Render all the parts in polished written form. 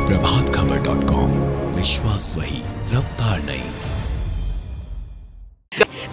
प्रभातखबर.com, विश्वास वही, रफ्तार नहीं।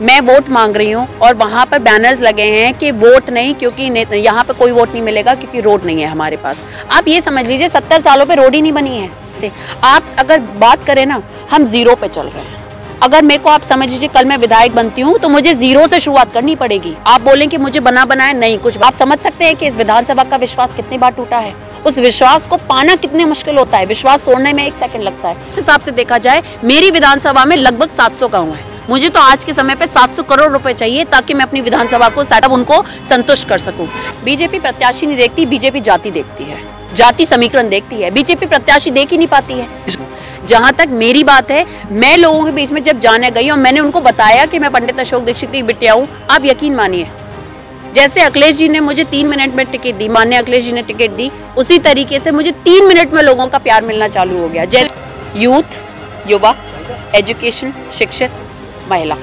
मैं वोट मांग रही हूँ और वहाँ पर बैनर्स लगे हैं कि वोट नहीं, क्योंकि यहाँ पे कोई वोट नहीं मिलेगा क्योंकि रोड नहीं है हमारे पास। आप ये समझ लीजिए 70 सालों पे रोड ही नहीं बनी है। आप अगर बात करें ना, हम जीरो पे चल रहे हैं। अगर मेरे को आप समझ लीजिए कल मैं विधायक बनती हूँ तो मुझे जीरो से शुरुआत करनी पड़ेगी। आप बोलें कि मुझे बना बनाया नहीं कुछ। आप समझ सकते हैं कि इस विधानसभा का विश्वास कितनी बार टूटा है। उस विश्वास को पाना कितने मुश्किल होता है। विश्वास तोड़ने में 1 सेकंड लगता है। इस हिसाब से देखा जाए मेरी विधानसभा में लगभग 700 गाँव है। मुझे तो आज के समय पे 700 करोड़ रुपए चाहिए ताकि मैं अपनी विधानसभा को सेटअप उनको संतुष्ट कर सकूं। बीजेपी प्रत्याशी नहीं देखती, बीजेपी जाति देखती है, जाति समीकरण देखती है। बीजेपी प्रत्याशी देख ही नहीं पाती है। जहां तक मेरी बात है, मैं लोगों के बीच में जब जाने गई और मैंने उनको बताया कि मैं पंडित अशोक दीक्षित की बिटिया हूं, आप यकीन मानिए, जैसे अखिलेश जी ने मुझे 3 मिनट में टिकट दी, माननीय अखिलेश जी ने टिकट दी, उसी तरीके से मुझे 3 मिनट में लोगों का प्यार मिलना चालू हो गया। जैसे यूथ, युवा, एजुकेशन, शिक्षित, महिला,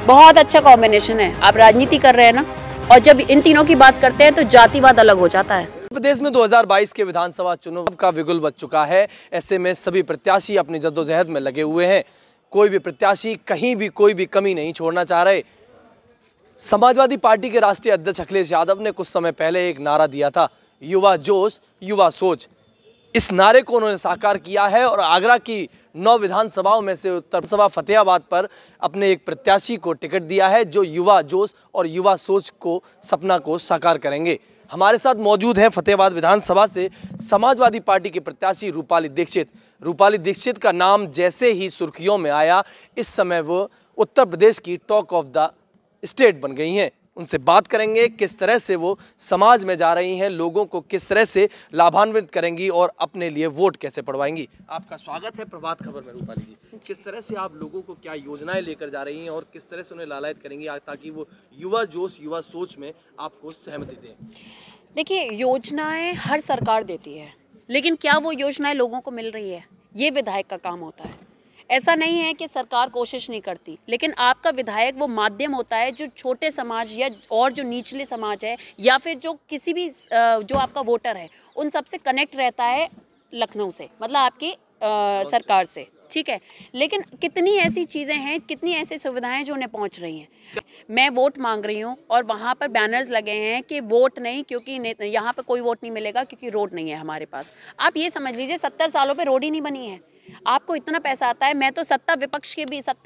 बहुत अच्छा कॉम्बिनेशन है। आप राजनीति कर रहे हैं ना, और जब इन तीनों की बात करते हैं तो जातिवाद अलग हो जाता है। प्रदेश में 2022 के विधानसभा चुनाव का बिगुल बज चुका है। ऐसे में सभी प्रत्याशी अपनी जद्दोजहद में लगे हुए हैं। कोई भी प्रत्याशी कहीं भी कोई भी कमी नहीं छोड़ना चाह रहे। समाजवादी पार्टी के राष्ट्रीय अध्यक्ष अखिलेश यादव ने कुछ समय पहले एक नारा दिया था, युवा जोश, युवा सोच। इस नारे को उन्होंने साकार किया है और आगरा की 9 विधानसभाओं में से उत्तर विधानसभा फतेहाबाद पर अपने एक प्रत्याशी को टिकट दिया है जो युवा जोश और युवा सोच को, सपना को साकार करेंगे। हमारे साथ मौजूद है फतेहाबाद विधानसभा से समाजवादी पार्टी के प्रत्याशी रूपाली दीक्षित। रूपाली दीक्षित का नाम जैसे ही सुर्खियों में आया, इस समय वो उत्तर प्रदेश की टॉक ऑफ द स्टेट बन गई हैं। उनसे बात करेंगे किस तरह से वो समाज में जा रही हैं, लोगों को किस तरह से लाभान्वित करेंगी और अपने लिए वोट कैसे पड़वाएंगी। आपका स्वागत है प्रभात खबर में रूपाली जी। किस तरह से आप लोगों को क्या योजनाएं लेकर जा रही हैं और किस तरह से उन्हें लालायित करेंगी ताकि वो युवा जोश, युवा सोच में आपको सहमति दें? देखिए, योजनाएं हर सरकार देती है, लेकिन क्या वो योजनाएं लोगों को मिल रही है, ये विधायक का काम होता है। ऐसा नहीं है कि सरकार कोशिश नहीं करती, लेकिन आपका विधायक वो माध्यम होता है जो छोटे समाज या और जो निचले समाज है या फिर जो किसी भी जो आपका वोटर है उन सबसे कनेक्ट रहता है लखनऊ से, मतलब आपकी सरकार से, ठीक है। लेकिन कितनी ऐसी चीज़ें हैं, कितनी ऐसी सुविधाएं जो उन्हें पहुंच रही हैं। मैं वोट मांग रही हूं और वहां पर बैनर्स लगे हैं कि वोट नहीं, क्योंकि यहाँ पे कोई वोट नहीं मिलेगा क्योंकि रोड नहीं है हमारे पास। आप ये समझ लीजिए 70 सालों पे रोड ही नहीं बनी है। आपको इतना पैसा आता है। मैं तो सत्ता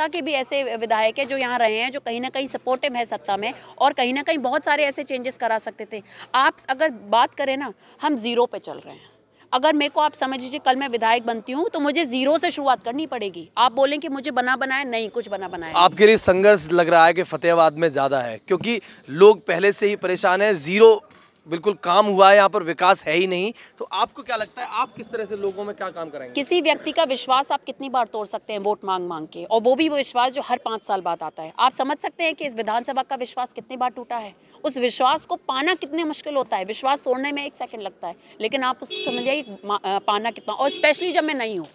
के भी ऐसे विधायक है जो यहाँ रहे हैं, जो कहीं ना कहीं सपोर्टिव है सत्ता में और कहीं ना कहीं बहुत सारे ऐसे चेंजेस करा सकते थे। आप अगर बात करें ना, हम जीरो पे चल रहे हैं। अगर मेरे को आप समझ लीजिए कल मैं विधायक बनती हूँ तो मुझे जीरो से शुरुआत करनी पड़ेगी। आप बोलें कि मुझे बना बनाया नहीं कुछ बना बनाया। आपके लिए संघर्ष लग रहा है कि फतेहाबाद में ज्यादा है क्योंकि लोग पहले से ही परेशान है, जीरो बिल्कुल काम हुआ है, यहाँ पर विकास है ही नहीं। तो आपको क्या लगता है, आप किस तरह से लोगों में क्या काम करेंगे? किसी व्यक्ति का विश्वास आप कितनी बार तोड़ सकते हैं वोट मांग मांग के, और वो भी वो विश्वास जो हर 5 साल बाद आता है। आप समझ सकते हैं कि इस विधानसभा का विश्वास कितनी बार टूटा है। उस विश्वास को पाना कितने मुश्किल होता है। विश्वास तोड़ने में 1 सेकंड लगता है, लेकिन आप उसको समझिए पाना कितना, और स्पेशली जब मैं नहीं हूँ,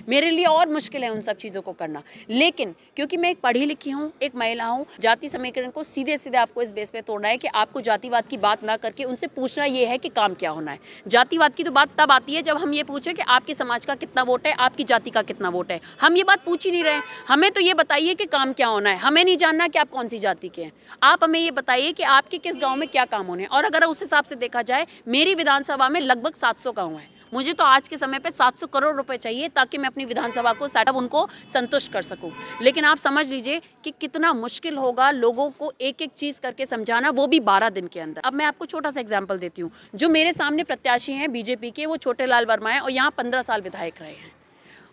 मेरे लिए और मुश्किल है उन सब चीज़ों को करना। लेकिन क्योंकि मैं एक पढ़ी लिखी हूँ, एक महिला हूँ, जाति समीकरण को सीधे सीधे आपको इस बेस पे तोड़ना है कि आपको जातिवाद की बात ना करके उनसे पूछना ये है कि काम क्या होना है। जातिवाद की तो बात तब आती है जब हम ये पूछें कि आपके समाज का कितना वोट है, आपकी जाति का कितना वोट है। हम ये बात पूछ ही नहीं रहे। हमें तो ये बताइए कि काम क्या होना है। हमें नहीं जानना कि आप कौन सी जाति के हैं। आप हमें ये बताइए कि आपके किस गाँव में क्या काम होने हैं। और अगर उस हिसाब से देखा जाए, मेरी विधानसभा में लगभग 700 गाँव हैं। मुझे तो आज के समय पे 700 करोड़ रुपए चाहिए ताकि मैं अपनी विधानसभा को सेटअप उनको संतुष्ट कर सकूं। लेकिन आप समझ लीजिए कि कितना मुश्किल होगा लोगों को एक एक चीज़ करके समझाना, वो भी 12 दिन के अंदर। अब मैं आपको छोटा सा एग्जांपल देती हूँ। जो मेरे सामने प्रत्याशी हैं बीजेपी के, वो छोटे लाल वर्मा हैं और यहाँ 15 साल विधायक रहे हैं।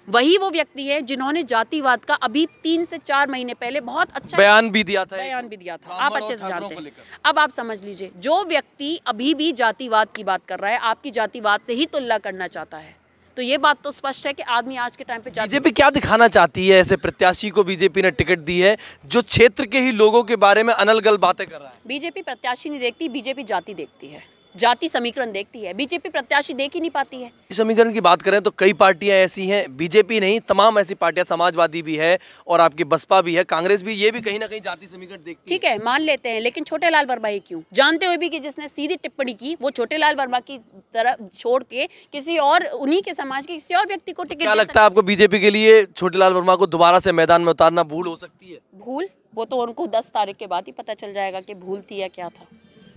वही वो व्यक्ति है जिन्होंने जातिवाद का अभी 3 से 4 महीने पहले बहुत अच्छा बयान भी दिया था। आप अच्छे से जानते हैं। अब आप समझ लीजिए, जो व्यक्ति अभी भी जातिवाद की बात कर रहा है, आपकी जातिवाद से ही तुलना करना चाहता है, तो ये बात तो स्पष्ट है कि आदमी आज के टाइम पे बीजेपी क्या दिखाना चाहती है? ऐसे प्रत्याशी को बीजेपी ने टिकट दी है जो क्षेत्र के ही लोगों के बारे में अनलगल बातें कर रहा है। बीजेपी प्रत्याशी नहीं देखती, बीजेपी जाति देखती है। जाति समीकरण देखती है, बीजेपी प्रत्याशी देख ही नहीं पाती है। इस समीकरण की बात करें तो कई पार्टियां ऐसी हैं, बीजेपी नहीं तमाम ऐसी पार्टियां, समाजवादी भी है और आपकी बसपा भी है, कांग्रेस भी, ये भी कहीं ना कहीं जाति समीकरण देखती ठीक है, मान लेते हैं, लेकिन छोटेलाल वर्मा ही क्यों, जानते हुए भी कि जिसने सीधी टिप्पणी की वो छोटेलाल वर्मा की तरफ छोड़ के किसी और उन्हीं के समाज के किसी और व्यक्ति को टिकट। क्या लगता है आपको बीजेपी के लिए छोटेलाल वर्मा को दोबारा से मैदान में उतारना भूल हो सकती है? भूल, वो तो उनको 10 तारीख के बाद ही पता चल जाएगा कि भूल थी या क्या था।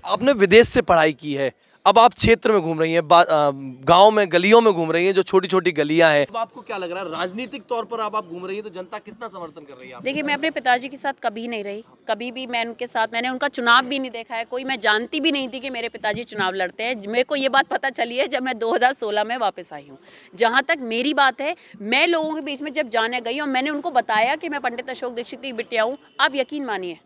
आपने विदेश से पढ़ाई की है, अब आप क्षेत्र में घूम रही हैं, गांव में गलियों में घूम रही हैं, जो छोटी छोटी गलियां हैं, अब आपको क्या लग रहा है राजनीतिक तौर पर आप घूम रही हैं तो जनता कितना समर्थन कर रही है? देखिए, मैं अपने पिताजी के साथ कभी नहीं रही, कभी भी मैं उनके साथ, मैंने उनका चुनाव भी नहीं देखा है, कोई मैं जानती भी नहीं थी कि मेरे पिताजी चुनाव लड़ते हैं। मेरे को ये बात पता चली है जब मैं 2016 में वापस आई हूँ। जहाँ तक मेरी बात है, मैं लोगों के बीच में जब जाने गई और मैंने उनको बताया कि मैं पंडित अशोक दीक्षित की बिटिया हूँ, आप यकीन मानिए,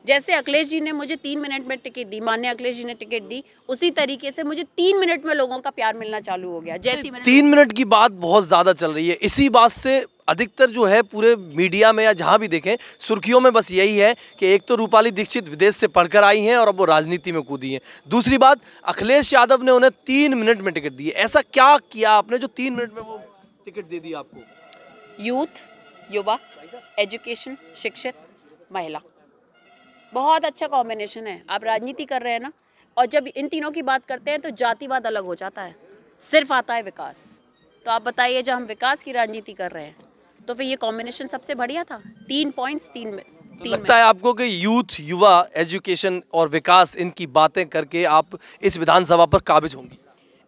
जैसे अखिलेश जी ने मुझे 3 मिनट में टिकट दी, माननीय अखिलेश जी ने टिकट दी, उसी तरीके से मुझे 3 मिनट में लोगों का प्यार मिलना चालू हो गया। जैसे 3 मिनट की बात बहुत ज्यादा चल रही है, इसी बात से अधिकतर जो है पूरे मीडिया में या जहां भी देखें सुर्खियों में बस यही है कि एक तो रूपाली दीक्षित विदेश से पढ़कर आई हैं और अब वो राजनीति में कूदी हैं, दूसरी बात अखिलेश यादव ने उन्हें 3 मिनट में टिकट दी। ऐसा क्या किया आपने जो 3 मिनट में वो टिकट दे दी आपको? यूथ, युवा, एजुकेशन, शिक्षित, महिला, बहुत अच्छा कॉम्बिनेशन है। आप राजनीति कर रहे हैं ना, और जब इन तीनों की बात करते हैं तो जातिवाद अलग हो जाता है, सिर्फ आता है विकास। तो आप बताइए, जब हम विकास की राजनीति कर रहे हैं तो फिर ये कॉम्बिनेशन सबसे बढ़िया था। 3 पॉइंट्स 3 में। तो लगता है आपको कि यूथ, युवा, एजुकेशन और विकास, इनकी बातें करके आप इस विधानसभा पर काबिज होंगी?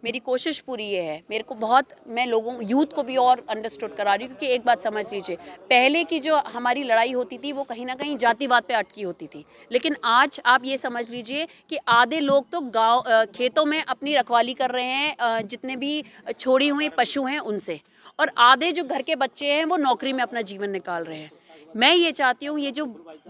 मेरी कोशिश पूरी ये है, मेरे को बहुत, मैं लोगों यूथ को भी और अंडरस्टूड करा रही हूँ, क्योंकि एक बात समझ लीजिए, पहले की जो हमारी लड़ाई होती थी वो कहीं ना कहीं जातिवाद पे अटकी होती थी, लेकिन आज आप ये समझ लीजिए कि आधे लोग तो गांव खेतों में अपनी रखवाली कर रहे हैं, जितने भी छोड़ी हुई पशु हैं उनसे, और आधे जो घर के बच्चे हैं वो नौकरी में अपना जीवन निकाल रहे हैं। मैं ये चाहती हूँ ये जो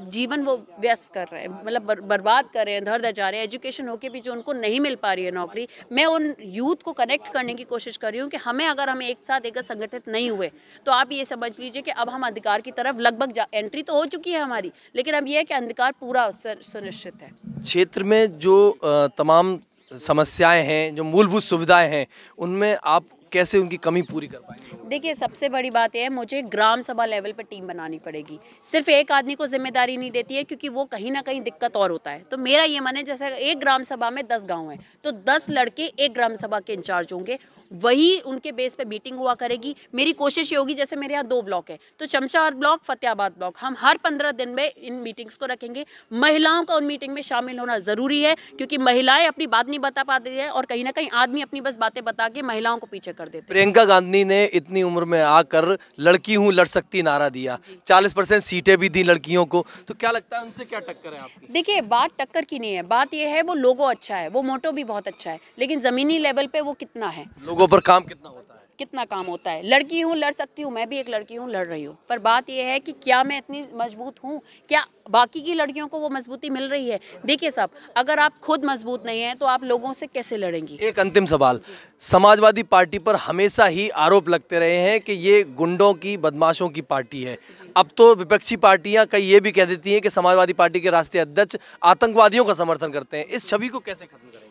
जीवन वो व्यस्त कर रहे हैं, मतलब बर्बाद कर रहे हैं, धर जा रहे हैं, एजुकेशन होके भी जो उनको नहीं मिल पा रही है नौकरी, मैं उन यूथ को कनेक्ट करने की कोशिश कर रही हूँ कि हमें, अगर हम एक साथ एक संगठित नहीं हुए तो आप ये समझ लीजिए कि अब हम अधिकार की तरफ लगभग एंट्री तो हो चुकी है हमारी, लेकिन अब ये है कि अधिकार पूरा सुनिश्चित है। क्षेत्र में जो तमाम समस्याएं हैं, जो मूलभूत सुविधाएं हैं, उनमें आप कैसे उनकी कमी पूरी कर पाएंगे? देखिए, सबसे बड़ी बात यह है, मुझे ग्राम सभा लेवल पर टीम बनानी पड़ेगी। सिर्फ एक आदमी को जिम्मेदारी नहीं देती है, क्योंकि वो कहीं ना कहीं दिक्कत और होता है। तो मेरा ये मन है, जैसे एक ग्राम सभा में 10 गांव हैं, तो 10 लड़के एक ग्राम सभा के इंचार्ज होंगे, वही उनके बेस पे मीटिंग हुआ करेगी। मेरी कोशिश ये होगी, जैसे मेरे यहाँ 2 ब्लॉक है, तो शमशाबाद ब्लॉक, फतेहाबाद ब्लॉक, हम हर 15 दिन में इन मीटिंग्स को रखेंगे। महिलाओं का उन मीटिंग में शामिल होना ज़रूरी है, क्योंकि महिलाएं अपनी बात नहीं बता पाती है, और कहीं ना कहीं आदमी अपनी बस बातें बता के महिलाओं को पीछे कर देते हैं। प्रियंका गांधी ने इतनी उम्र में आकर लड़की हूँ लड़ सकती नारा दिया, 40% सीटें भी दी लड़कियों को, तो क्या लगता है उनसे क्या टक्कर है आपकी? देखिए, बात टक्कर की नहीं है, बात यह है वो लोगो अच्छा है, वो मोटो भी बहुत अच्छा है, लेकिन ज़मीनी लेवल पे वो कितना है, लोगों पर काम कितना होता है, कितना काम होता है। लड़की हूँ, लड़ सकती हूँ, मैं भी एक लड़की हूँ, लड़ रही हूँ, पर बात यह है कि क्या मैं इतनी मजबूत हूँ, क्या बाकी की लड़कियों को वो मजबूती मिल रही है? देखिए साहब, अगर आप खुद मजबूत नहीं हैं तो आप लोगों से कैसे लड़ेंगी? एक अंतिम सवाल, समाजवादी पार्टी पर हमेशा ही आरोप लगते रहे हैं कि ये गुंडों की, बदमाशों की पार्टी है। अब तो विपक्षी पार्टियां कई ये भी कह देती हैं कि समाजवादी पार्टी के राष्ट्रीय अध्यक्ष आतंकवादियों का समर्थन करते हैं। इस छवि को कैसे खत्म करेंगे?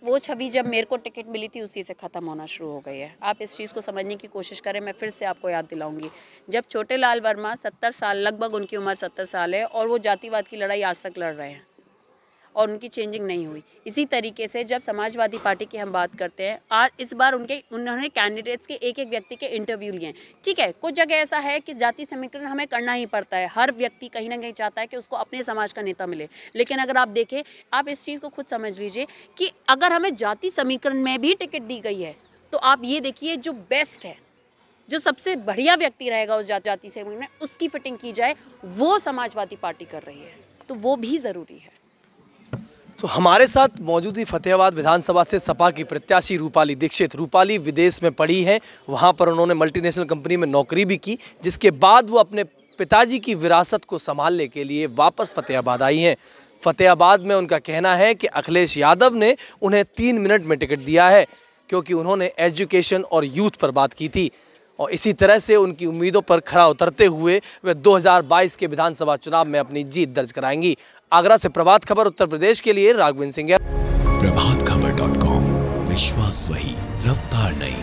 वो छवि जब मेरे को टिकट मिली थी उसी से ख़त्म होना शुरू हो गई है। आप इस चीज़ को समझने की कोशिश करें। मैं फिर से आपको याद दिलाऊंगी, जब छोटेलाल वर्मा 70 साल, लगभग उनकी उम्र 70 साल है, और वो जातिवाद की लड़ाई आज तक लड़ रहे हैं और उनकी चेंजिंग नहीं हुई। इसी तरीके से जब समाजवादी पार्टी की हम बात करते हैं, आज इस बार उन्होंने कैंडिडेट्स के एक व्यक्ति के इंटरव्यू लिए हैं। ठीक है, कुछ जगह ऐसा है कि जाति समीकरण हमें करना ही पड़ता है, हर व्यक्ति कहीं ना कहीं चाहता है कि उसको अपने समाज का नेता मिले, लेकिन अगर आप देखें, आप इस चीज़ को खुद समझ लीजिए कि अगर हमें जाति समीकरण में भी टिकट दी गई है, तो आप ये देखिए जो बेस्ट है, जो सबसे बढ़िया व्यक्ति रहेगा उस जाति समीकरण में, उसकी फिटिंग की जाए, वो समाजवादी पार्टी कर रही है, तो वो भी ज़रूरी है। तो हमारे साथ मौजूद ही फतेहाबाद विधानसभा से सपा की प्रत्याशी रूपाली दीक्षित। रूपाली विदेश में पढ़ी हैं, वहाँ पर उन्होंने मल्टीनेशनल कंपनी में नौकरी भी की, जिसके बाद वो अपने पिताजी की विरासत को संभालने के लिए वापस फतेहाबाद आई हैं। फतेहाबाद में उनका कहना है कि अखिलेश यादव ने उन्हें 3 मिनट में टिकट दिया है, क्योंकि उन्होंने एजुकेशन और यूथ पर बात की थी, और इसी तरह से उनकी उम्मीदों पर खरा उतरते हुए वे 2022 के विधानसभा चुनाव में अपनी जीत दर्ज कराएंगी। आगरा से प्रभात खबर उत्तर प्रदेश के लिए राघवेंद्र सिंह। प्रभातखबर.com, विश्वास वही, रफ्तार नहीं।